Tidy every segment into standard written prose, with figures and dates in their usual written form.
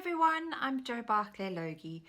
everyone, I'm Jo Barclay-Logie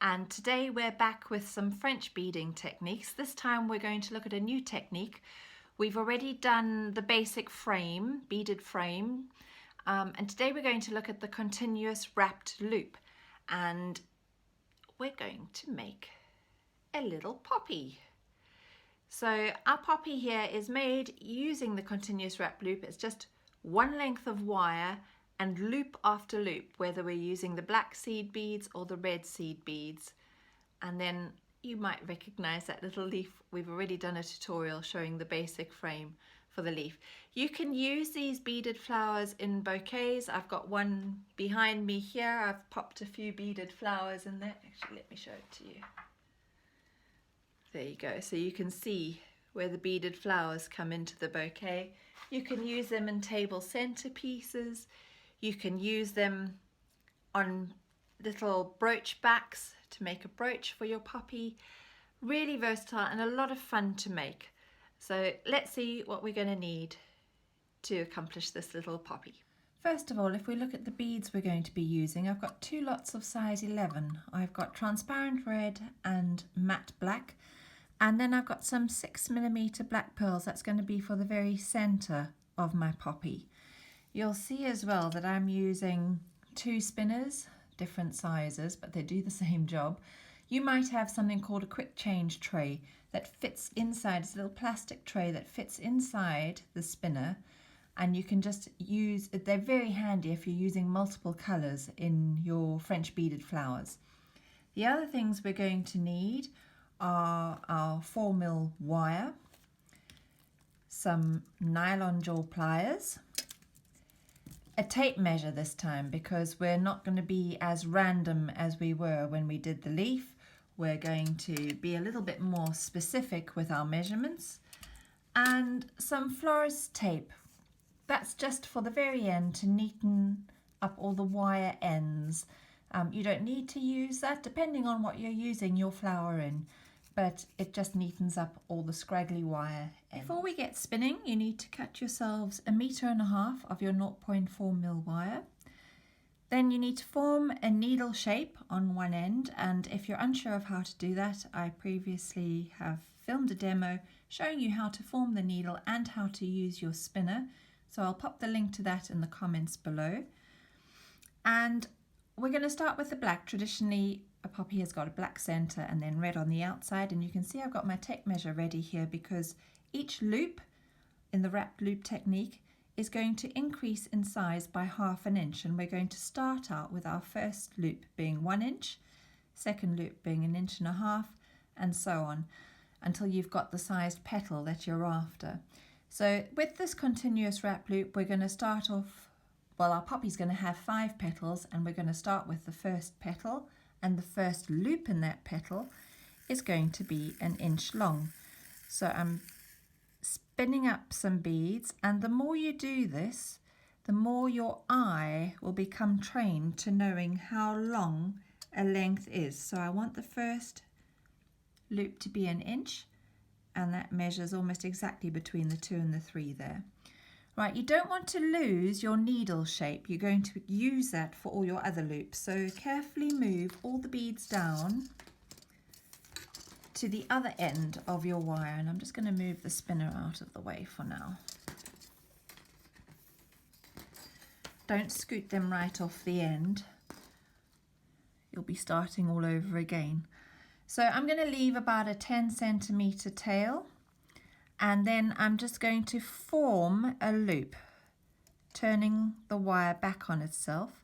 and today we're back with some French beading techniques. This time we're going to look at a new technique. We've already done the basic frame, beaded frame, and today we're going to look at the continuous wrapped loop, and we're going to make a little poppy. So our poppy here is made using the continuous wrap loop. It's just one length of wire and loop after loop, whether we're using the black seed beads or the red seed beads. And then you might recognize that little leaf. We've already done a tutorial showing the basic frame for the leaf. You can use these beaded flowers in bouquets. I've got one behind me here. I've popped a few beaded flowers in there. Actually, let me show it to you. There you go. So you can see where the beaded flowers come into the bouquet. You can use them in table centerpieces. You can use them on little brooch backs to make a brooch for your poppy. Really versatile and a lot of fun to make. So let's see what we're going to need to accomplish this little poppy. First of all, if we look at the beads we're going to be using, I've got two lots of size 11. I've got transparent red and matte black. And then I've got some 6mm black pearls. That's going to be for the very center of my poppy. You'll see as well that I'm using two spinners, different sizes, but they do the same job. You might have something called a quick change tray that fits inside. It's a little plastic tray that fits inside the spinner, and you can just use, they're very handy if you're using multiple colors in your French beaded flowers. The other things we're going to need are our 4mm wire, some nylon jaw pliers, a tape measure this time because we're not going to be as random as we were when we did the leaf. We're going to be a little bit more specific with our measurements, and some florist tape. That's just for the very end to neaten up all the wire ends. You don't need to use that depending on what you're using your flower in, but it just neatens up all the scraggly wire ends. Before we get spinning, you need to cut yourselves 1.5 meters of your 0.4mm wire. Then you need to form a needle shape on one end, and if you're unsure of how to do that, I previously have filmed a demo showing you how to form the needle and how to use your spinner. So I'll pop the link to that in the comments below. And we're going to start with the black. Traditionally, a poppy has got a black center and then red on the outside, and you can see I've got my tape measure ready here because each loop in the wrapped loop technique is going to increase in size by ½ inch, and we're going to start out with our first loop being 1 inch, second loop being 1.5 inches, and so on until you've got the sized petal that you're after. So with this continuous wrap loop, we're going to start off, well, our poppy's going to have 5 petals, and we're going to start with the first petal, and the first loop in that petal is going to be 1 inch long. So I'm spinning up some beads, and the more you do this, the more your eye will become trained to knowing how long a length is. So I want the first loop to be 1 inch, and that measures almost exactly between the 2 and the 3 there. Right, you don't want to lose your needle shape. You're going to use that for all your other loops. So carefully move all the beads down to the other end of your wire, and I'm just going to move the spinner out of the way for now. Don't scoot them right off the end. You'll be starting all over again. So I'm going to leave about a 10cm tail, and then I'm just going to form a loop, turning the wire back on itself,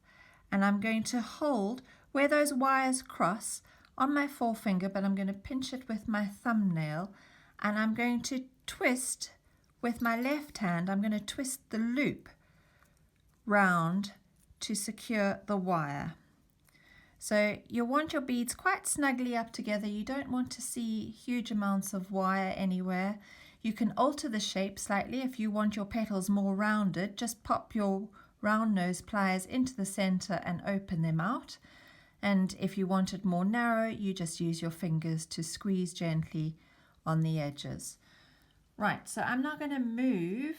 and I'm going to hold where those wires cross on my forefinger, but I'm going to pinch it with my thumbnail, and I'm going to twist with my left hand. I'm going to twist the loop round to secure the wire. So you want your beads quite snugly up together. You don't want to see huge amounts of wire anywhere. You can alter the shape slightly if you want your petals more rounded. Just pop your round nose pliers into the center and open them out. And if you want it more narrow, you just use your fingers to squeeze gently on the edges. Right, so I'm now going to move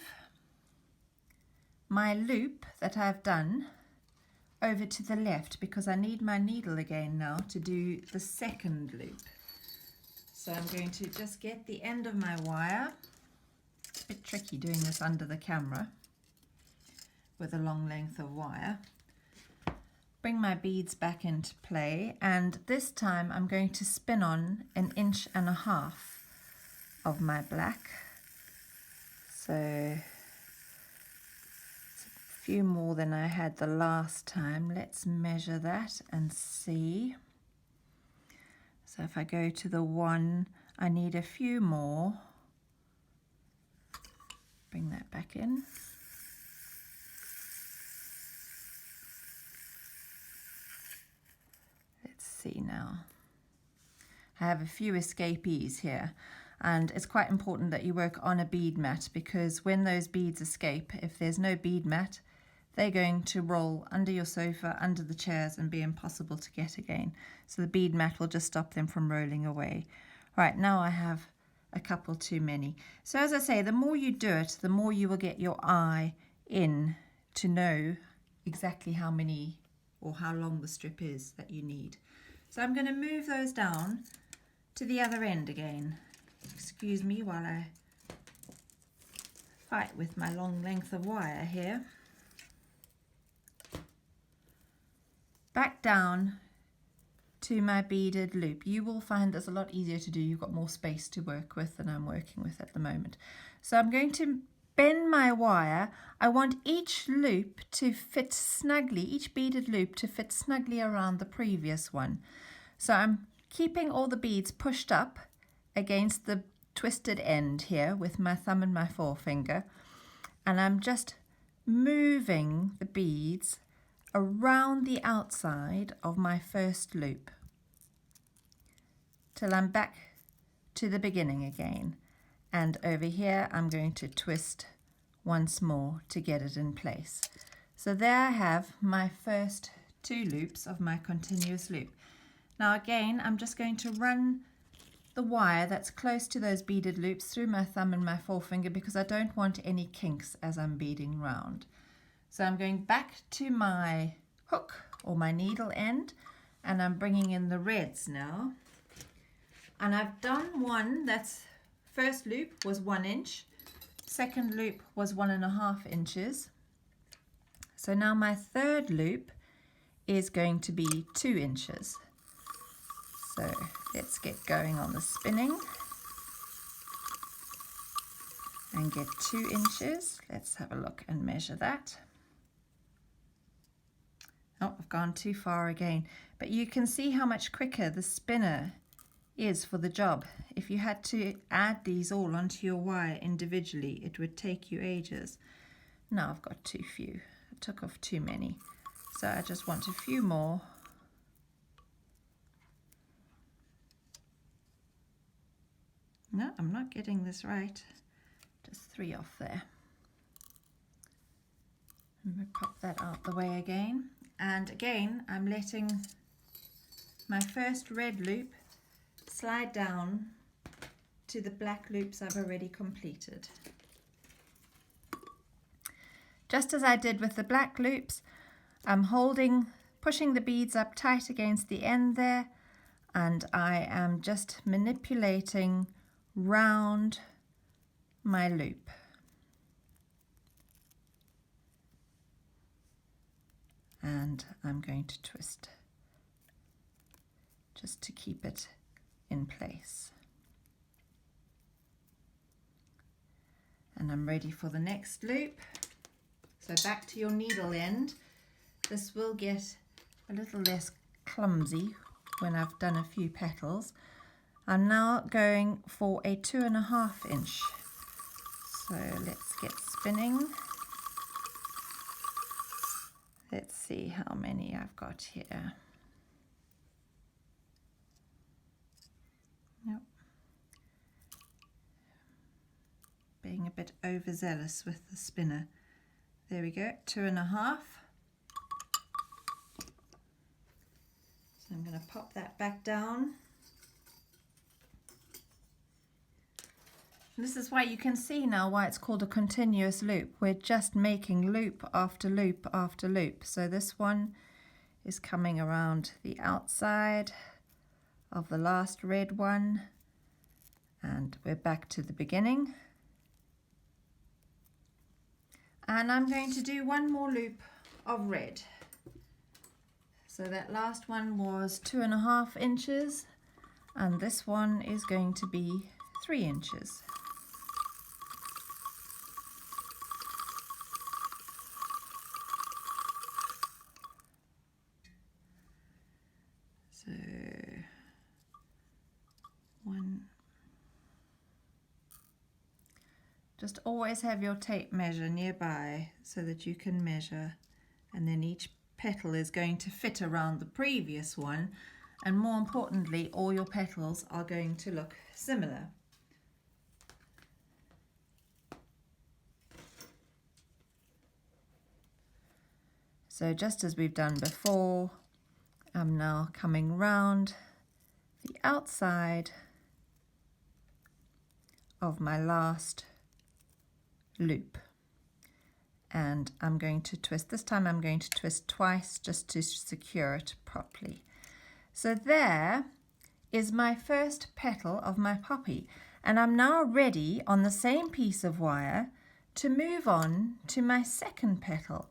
my loop that I've done over to the left because I need my needle again now to do the second loop. So I'm going to just get the end of my wire. It's a bit tricky doing this under the camera with a long length of wire. Bring my beads back into play, and this time I'm going to spin on 1.5 inches of my black. So it's a few more than I had the last time. Let's measure that and see. So if I go to the 1, I need a few more. Bring that back in. Let's see now. I have a few escapees here, and it's quite important that you work on a bead mat, because when those beads escape, if there's no bead mat, they're going to roll under your sofa, under the chairs, and be impossible to get again. So the bead mat will just stop them from rolling away. Right, now I have a couple too many. So as I say, the more you do it, the more you will get your eye in to know exactly how many or how long the strip is that you need. So I'm going to move those down to the other end again. Excuse me while I fight with my long length of wire here. Back down to my beaded loop. You will find this a lot easier to do. You've got more space to work with than I'm working with at the moment. So I'm going to bend my wire. I want each loop to fit snugly, each beaded loop to fit snugly around the previous one. So I'm keeping all the beads pushed up against the twisted end here with my thumb and my forefinger, and I'm just moving the beads around the outside of my first loop till I'm back to the beginning again. And over here I'm going to twist once more to get it in place. So there I have my first 2 loops of my continuous loop. Now again, I'm just going to run the wire that's close to those beaded loops through my thumb and my forefinger, because I don't want any kinks as I'm beading round. So I'm going back to my hook or my needle end, and I'm bringing in the reds now. And I've done one that's first loop was 1 inch, second loop was 1.5 inches. So now my third loop is going to be 2 inches. So let's get going on the spinning and get 2 inches. Let's have a look and measure that. Oh, I've gone too far again. But you can see how much quicker the spinner is for the job. If you had to add these all onto your wire individually, it would take you ages. Now I've got too few. I took off too many. So I just want a few more. No, I'm not getting this right. Just 3 off there. I'm going to pop that out the way again. And again, I'm letting my first red loop slide down to the black loops I've already completed. Just as I did with the black loops, I'm pushing the beads up tight against the end there, and I am just manipulating round my loop. And I'm going to twist just to keep it in place. And I'm ready for the next loop. So back to your needle end. This will get a little less clumsy when I've done a few petals. I'm now going for a 2.5 inch. So let's get spinning. Let's see how many I've got here. Nope. Being a bit overzealous with the spinner. There we go, 2.5. So I'm going to pop that back down. This is why you can see now why it's called a continuous loop. We're just making loop after loop after loop. So this one is coming around the outside of the last red one, and we're back to the beginning. And I'm going to do one more loop of red. So that last one was 2.5 inches, and this one is going to be 3 inches. So one. Just always have your tape measure nearby so that you can measure, and then each petal is going to fit around the previous one, and more importantly, all your petals are going to look similar. So just as we've done before, I'm now coming round the outside of my last loop, and I'm going to twist. This time I'm going to twist twice just to secure it properly. So there is my first petal of my poppy, and I'm now ready on the same piece of wire to move on to my second petal.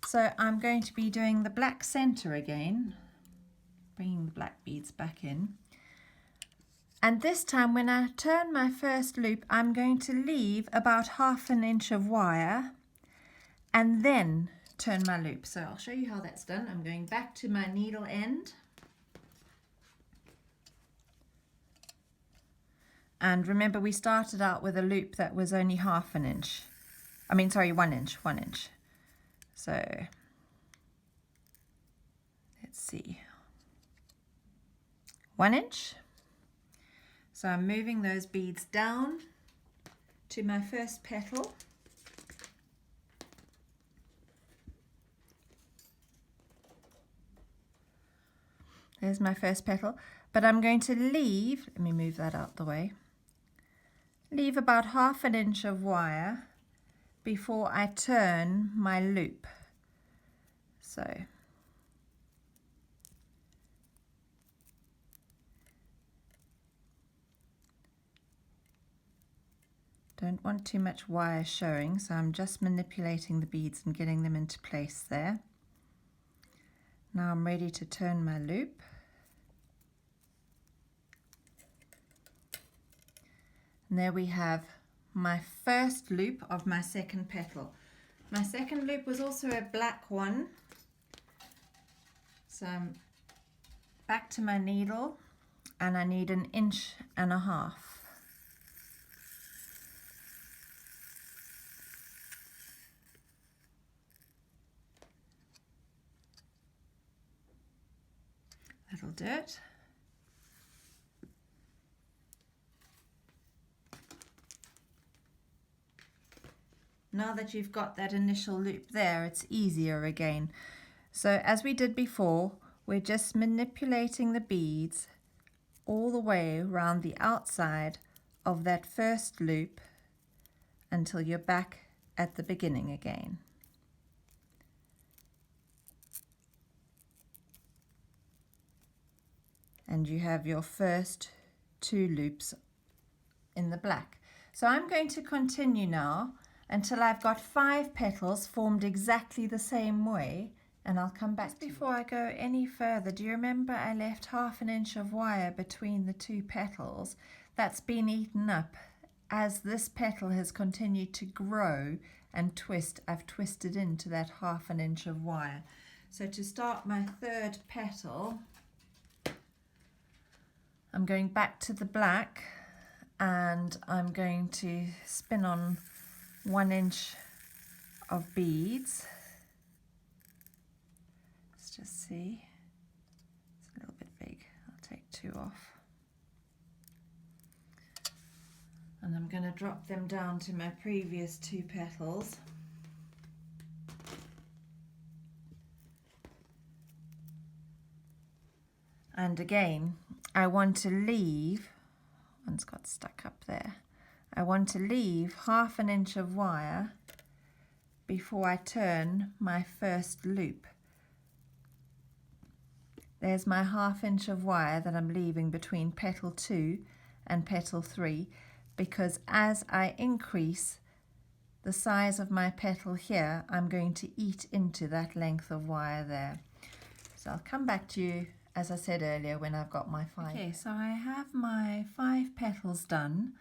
So I'm going to be doing the black center again, bringing the black beads back in. And this time when I turn my first loop, I'm going to leave about 1/2 inch of wire and then turn my loop. So I'll show you how that's done. I'm going back to my needle end. And remember, we started out with a loop that was only 1/2 inch. I mean, sorry, 1 inch, 1 inch. So let's see, 1 inch. So I'm moving those beads down to my first petal. There's my first petal, but I'm going to leave, let me move that out the way, leave about 1/2 inch of wire before I turn my loop. So don't want too much wire showing, so I'm just manipulating the beads and getting them into place there. Now I'm ready to turn my loop. And there we have my first loop of my second petal. My second loop was also a black one. So I'm back to my needle, and I need 1.5 inches. That'll do it. Now that you've got that initial loop there, it's easier again. So as we did before, we're just manipulating the beads all the way around the outside of that first loop until you're back at the beginning again. And you have your first 2 loops in the black. So I'm going to continue now until I've got 5 petals formed exactly the same way, and I'll come back. Just before I go any further, do you remember I left 1/2 inch of wire between the 2 petals? That's been eaten up. As this petal has continued to grow and twist, I've twisted into that 1/2 inch of wire. So to start my third petal, I'm going back to the black, and I'm going to spin on 1 inch of beads. Let's just see, it's a little bit big, I'll take 2 off. And I'm going to drop them down to my previous 2 petals. And again, I want to leave, one's got stuck up there, I want to leave 1/2 inch of wire before I turn my first loop. There's my 1/2 inch of wire that I'm leaving between petal 2 and petal 3, because as I increase the size of my petal here, I'm going to eat into that length of wire there. So I'll come back to you, as I said earlier, when I've got my 5. Okay, so I have my 5 petals done,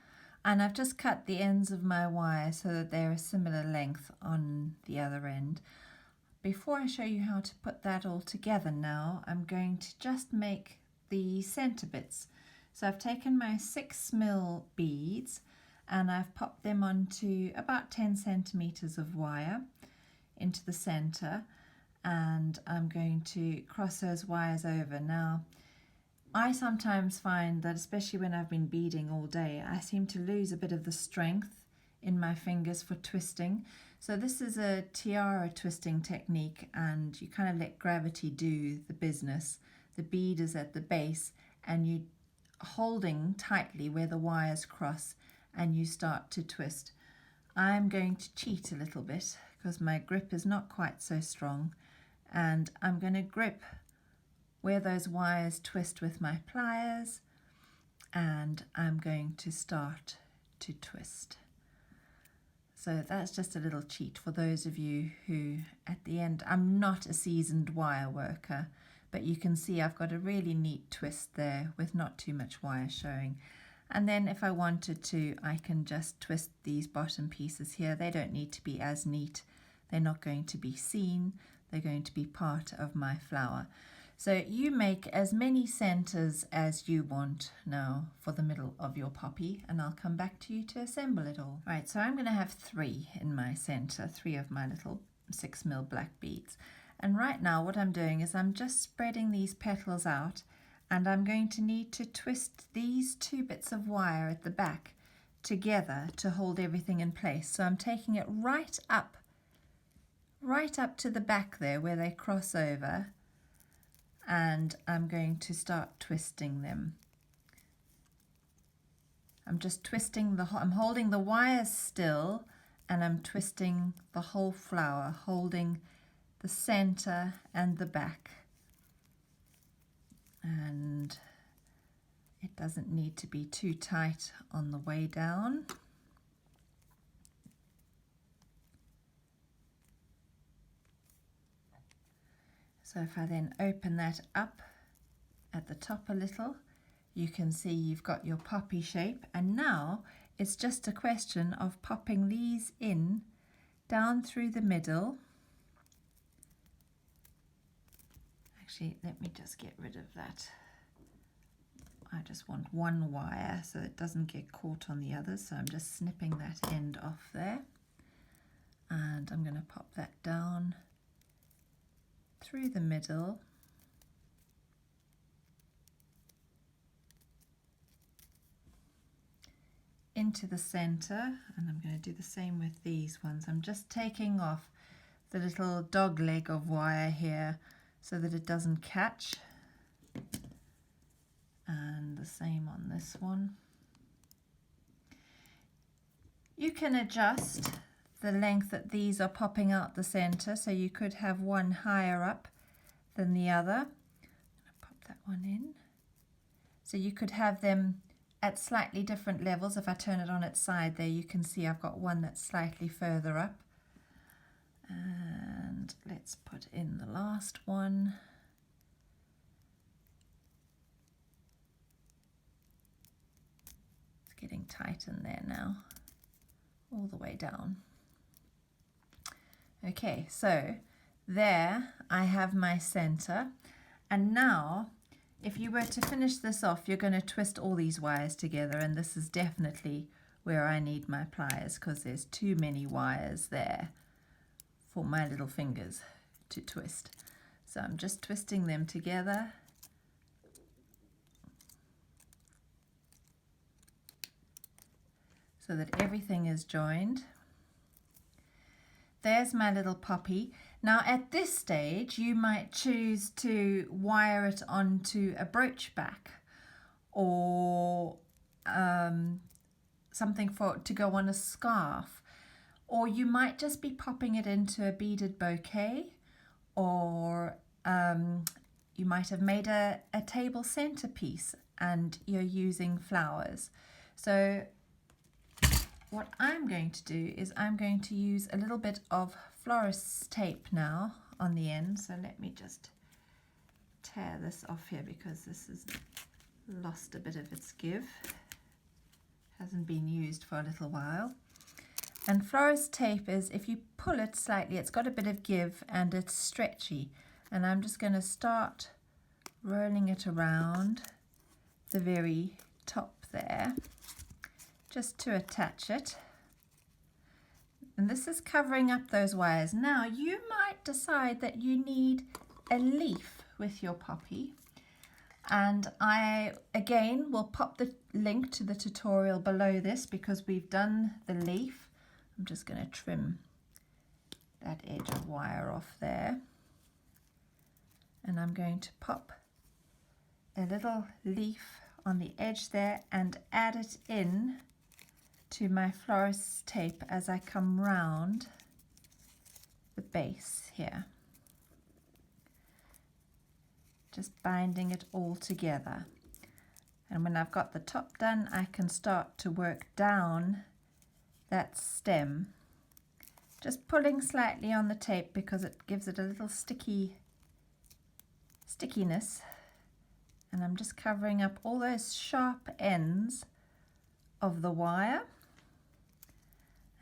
and I've just cut the ends of my wire so that they're a similar length on the other end. Before I show you how to put that all together now, I'm going to just make the center bits. So I've taken my 6mm beads and I've popped them onto about 10 centimeters of wire into the center, and I'm going to cross those wires over. Now, I sometimes find that, especially when I've been beading all day, I seem to lose a bit of the strength in my fingers for twisting. So this is a tiara twisting technique, and you kind of let gravity do the business. The bead is at the base and you holding tightly where the wires cross and you start to twist. I'm going to cheat a little bit because my grip is not quite so strong, and I'm going to grip where those wires twist with my pliers, and I'm going to start to twist. So that's just a little cheat for those of you who, at the end, I'm not a seasoned wire worker, but you can see I've got a really neat twist there with not too much wire showing. And then if I wanted to, I can just twist these bottom pieces here. They don't need to be as neat. They're not going to be seen. They're going to be part of my flower. So you make as many centers as you want now for the middle of your poppy, and I'll come back to you to assemble it all. Right, so I'm going to have 3 in my center, 3 of my little 6mm black beads. And right now what I'm doing is I'm just spreading these petals out, and I'm going to need to twist these 2 bits of wire at the back together to hold everything in place. So I'm taking it right up to the back there where they cross over, and I'm going to start twisting them. I'm just twisting I'm holding the wires still, and I'm twisting the whole flower, holding the center and the back. And it doesn't need to be too tight on the way down. So if I then open that up at the top a little, you can see you've got your poppy shape, and now it's just a question of popping these in down through the middle. Actually, let me just get rid of that. I just want one wire so it doesn't get caught on the others, so I'm just snipping that end off there, and I'm going to pop that down through the middle, into the center, and I'm going to do the same with these ones. I'm just taking off the little dog leg of wire here so that it doesn't catch, and the same on this one. You can adjust the length that these are popping out the center, so you could have one higher up than the other. I'm going to pop that one in. So you could have them at slightly different levels. If I turn it on its side there, you can see I've got one that's slightly further up. And let's put in the last one. It's getting tight in there now, all the way down. Okay, so there I have my center, and now if you were to finish this off, you're going to twist all these wires together, and this is definitely where I need my pliers because there's too many wires there for my little fingers to twist. So I'm just twisting them together. So that everything is joined. There's my little poppy. Now at this stage you might choose to wire it onto a brooch back, or something to go on a scarf, or you might just be popping it into a beaded bouquet, or you might have made a table centerpiece and you're using flowers. So what I'm going to do is I'm going to use a little bit of florist's tape now on the end. So let me just tear this off here because this has lost a bit of its give. Hasn't been used for a little while. And florist tape is, if you pull it slightly, it's got a bit of give and it's stretchy. And I'm just going to start rolling it around the very top there, just to attach it. And this is covering up those wires. Now you might decide that you need a leaf with your poppy. And I, again, will pop the link to the tutorial below this because we've done the leaf. I'm just going to trim that edge of wire off there. And I'm going to pop a little leaf on the edge there and add it in to my florist's tape as I come round the base here. Just binding it all together. And when I've got the top done, I can start to work down that stem. Just pulling slightly on the tape because it gives it a little stickiness. And I'm just covering up all those sharp ends of the wire.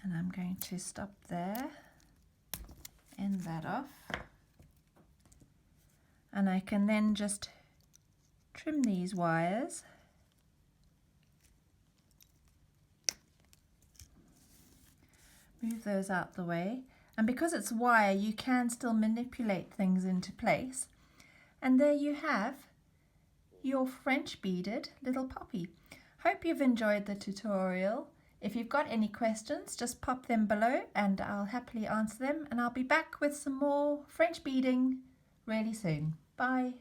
And I'm going to stop there, end that off. And I can then just trim these wires. Move those out the way. And because it's wire, you can still manipulate things into place. And there you have your French beaded little poppy. Hope you've enjoyed the tutorial. If you've got any questions, just pop them below and I'll happily answer them. And I'll be back with some more French beading really soon. Bye.